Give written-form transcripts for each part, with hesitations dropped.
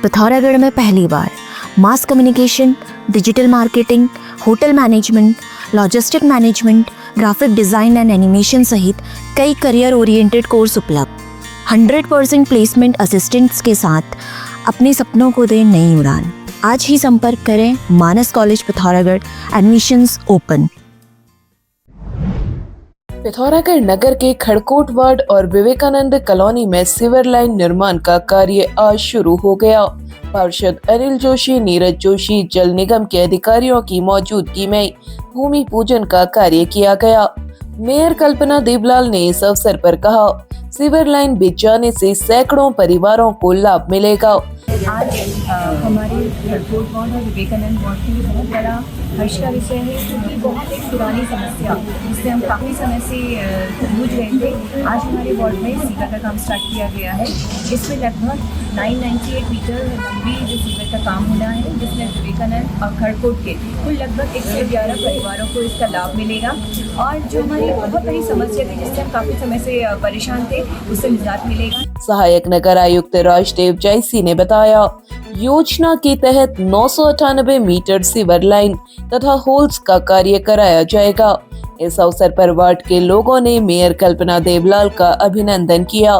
पिथौरागढ़ में पहली बार mass communication, digital marketing, hotel management, logistic management, graphic design and animation सहित कई करियर ओरिएंटेड कोर्स उपलब्ध। 100% प्लेसमेंट असिस्टेंट्स के साथ अपने सपनों को दें नई उड़ान। आज ही संपर्क करें Manas college Pithoragarh, admissions open. Pithoragarh नगर के खड़कोट वार्ड और विवेकानंद कॉलोनी में सीवर लाइन निर्माण का कार्य आज शुरू हो गया। पार्षद अनिल जोशी, नीरज जोशी, जल निगम के अधिकारियों की मौजूदगी में भूमि पूजन का कार्य किया गया। मेयर कल्पना देवलाल ने इस अवसर पर कहा, सीवर लाइन बिछ जाने से सैकड़ों परिवारों को लाभ मिलेगा। आज हमारे खड़कोट वार्ड और विवेकानंद वार्ड के लिए बहुत बड़ा हर्ष का विषय है, क्योंकि बहुत एक पुरानी समस्या जिससे हम काफ़ी समय से जूझ रहे थे। आज हमारे वार्ड में सीवर का काम स्टार्ट किया गया है। इसमें लगभग 998 मीटर लंबी जो सीवर का काम होना है, जिसमें विवेकानंद और खड़कोट के कुल लगभग 111 परिवारों को इसका लाभ मिलेगा। और जो हमारी बहुत बड़ी समस्या थी, जिससे हम काफ़ी समय से परेशान थे, उससे निजात मिलेगा। सहायक नगर आयुक्त राजदेव जैसी ने बताया, योजना के तहत 998 मीटर सीवर लाइन तथा होल्स का कार्य कराया जाएगा। इस अवसर पर वार्ड के लोगों ने मेयर कल्पना देवलाल का अभिनंदन किया।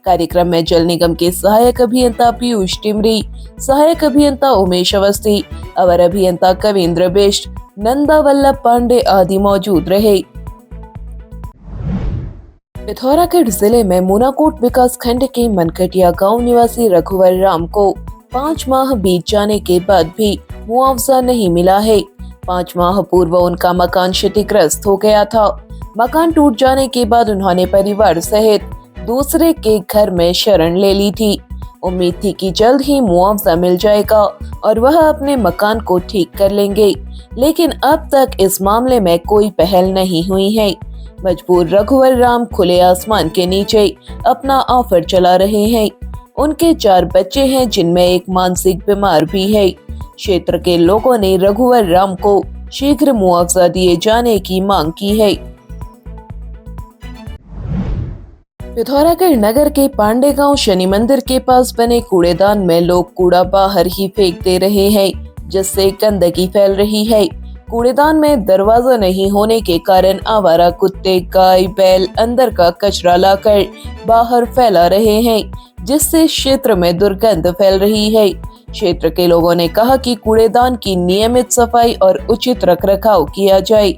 कार्यक्रम में जल निगम के सहायक अभियंता पीयूष टिमरी, सहायक अभियंता उमेश अवस्थी, अवर अभियंता कविंद्र बिष्ट, नंदा वल्लभ पांडे आदि मौजूद रहे। पिथौरागढ़ जिले में मुनाकोट विकास खंड के मनकटिया गांव निवासी रघुवर राम को 5 माह बीत जाने के बाद भी मुआवजा नहीं मिला है। 5 माह पूर्व उनका मकान क्षतिग्रस्त हो गया था। मकान टूट जाने के बाद उन्होंने परिवार सहित दूसरे के घर में शरण ले ली थी। उम्मीद थी कि जल्द ही मुआवजा मिल जाएगा और वह अपने मकान को ठीक कर लेंगे, लेकिन अब तक इस मामले में कोई पहल नहीं हुई है। मजबूर रघुवर राम खुले आसमान के नीचे अपना ऑफर चला रहे हैं। उनके 4 बच्चे हैं, जिनमें एक मानसिक बीमार भी है। क्षेत्र के लोगों ने रघुवर राम को शीघ्र मुआवजा दिए जाने की मांग की है। पिथौरागढ़ नगर के पांडे गांव शनि मंदिर के पास बने कूड़ेदान में लोग कूड़ा बाहर ही फेंक दे रहे हैं, जिससे गंदगी फैल रही है। कूड़ेदान में दरवाजा नहीं होने के कारण आवारा कुत्ते, गाय, बैल अंदर का कचरा लाकर बाहर फैला रहे हैं, जिससे क्षेत्र में दुर्गंध फैल रही है। क्षेत्र के लोगों ने कहा कि कूड़ेदान की नियमित सफाई और उचित रखरखाव किया जाए।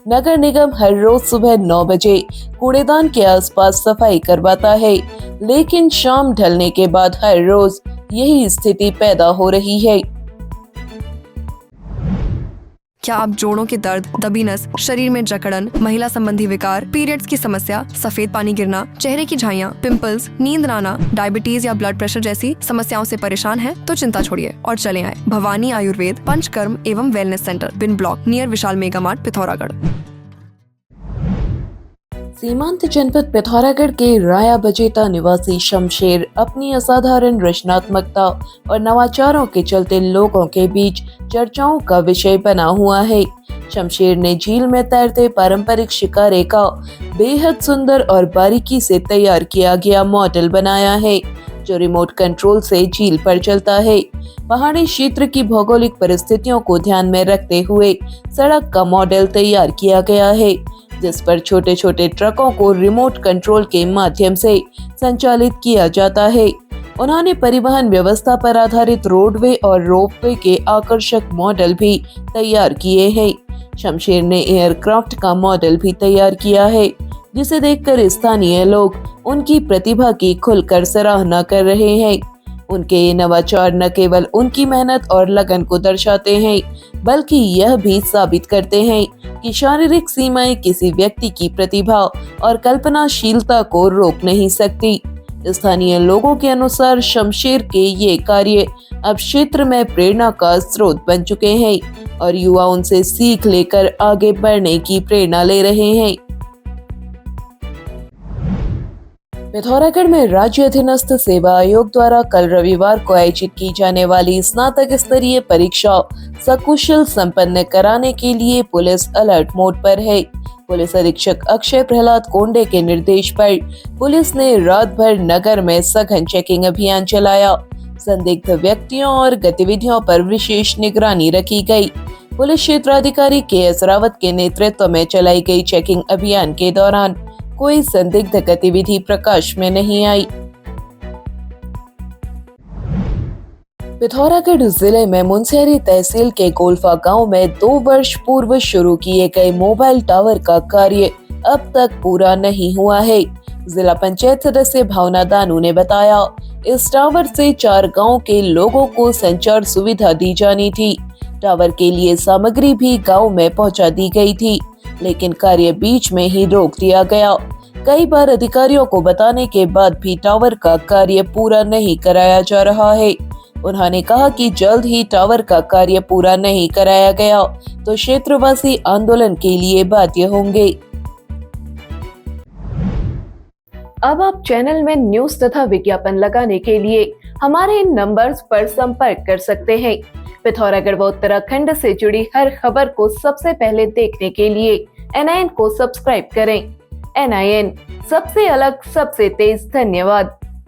नगर निगम हर रोज सुबह 9 बजे कूड़ेदान के आसपास सफाई करवाता है, लेकिन शाम ढलने के बाद हर रोज यही स्थिति पैदा हो रही है। क्या आप जोड़ों के दर्द, दबी नस, शरीर में जकड़न, महिला संबंधी विकार, पीरियड्स की समस्या, सफेद पानी गिरना, चेहरे की झाइयाँ, पिंपल्स, नींद न आना, डायबिटीज या ब्लड प्रेशर जैसी समस्याओं से परेशान हैं, तो चिंता छोड़िए और चले आए भवानी आयुर्वेद पंचकर्म एवं वेलनेस सेंटर, बिन ब्लॉक, नियर विशाल मेगा मार्ट, पिथौरागढ़। सीमांत जनपद पिथौरागढ़ के राया बजेता निवासी शमशेर अपनी असाधारण रचनात्मकता और नवाचारों के चलते लोगों के बीच चर्चाओं का विषय बना हुआ है। शमशेर ने झील में तैरते पारंपरिक शिकारे का बेहद सुंदर और बारीकी से तैयार किया गया मॉडल बनाया है, जो रिमोट कंट्रोल से झील पर चलता है। पहाड़ी क्षेत्र की भौगोलिक परिस्थितियों को ध्यान में रखते हुए सड़क का मॉडल तैयार किया गया है, जिस पर छोटे छोटे ट्रकों को रिमोट कंट्रोल के माध्यम से संचालित किया जाता है। उन्होंने परिवहन व्यवस्था पर आधारित रोडवे और रोपवे के आकर्षक मॉडल भी तैयार किए हैं। शमशेर ने एयरक्राफ्ट का मॉडल भी तैयार किया है, जिसे देखकर स्थानीय लोग उनकी प्रतिभा की खुलकर सराहना कर रहे हैं। उनके ये नवाचार न केवल उनकी मेहनत और लगन को दर्शाते हैं, बल्कि यह भी साबित करते हैं कि शारीरिक सीमाएं किसी व्यक्ति की प्रतिभा और कल्पनाशीलता को रोक नहीं सकती। स्थानीय लोगों के अनुसार शमशेर के ये कार्य अब क्षेत्र में प्रेरणा का स्रोत बन चुके हैं और युवा उनसे सीख लेकर आगे बढ़ने की प्रेरणा ले रहे हैं। पिथौरागढ़ में राज्य अधीनस्थ सेवा आयोग द्वारा कल रविवार को आयोजित की जाने वाली स्नातक स्तरीय परीक्षा सकुशल संपन्न कराने के लिए पुलिस अलर्ट मोड पर है। पुलिस अधीक्षक अक्षय प्रहलाद कोंडे के निर्देश पर पुलिस ने रात भर नगर में सघन चेकिंग अभियान चलाया। संदिग्ध व्यक्तियों और गतिविधियों पर विशेष निगरानी रखी गई। पुलिस क्षेत्राधिकारी के.एस. रावत के नेतृत्व में चलाई गई चेकिंग अभियान के दौरान कोई संदिग्ध गतिविधि प्रकाश में नहीं आई। पिथौरागढ़ जिले में मुनस्यारी तहसील के गोल्फा गांव में 2 वर्ष पूर्व शुरू किए गए मोबाइल टावर का कार्य अब तक पूरा नहीं हुआ है। जिला पंचायत सदस्य भावना दानू ने बताया, इस टावर से 4 गांव के लोगों को संचार सुविधा दी जानी थी। टावर के लिए सामग्री भी गांव में पहुंचा दी गई थी, लेकिन कार्य बीच में ही रोक दिया गया। कई बार अधिकारियों को बताने के बाद भी टावर का कार्य पूरा नहीं कराया जा रहा है। उन्होंने कहा कि जल्द ही टावर का कार्य पूरा नहीं कराया गया तो क्षेत्रवासी आंदोलन के लिए बाध्य होंगे। अब आप चैनल में न्यूज तथा विज्ञापन लगाने के लिए हमारे इन नंबर्स पर संपर्क कर सकते हैं। पिथौरागढ़ व उत्तराखंड से जुड़ी हर खबर को सबसे पहले देखने के लिए NIN को सब्सक्राइब करें। NIN, सबसे अलग, सबसे तेज। धन्यवाद।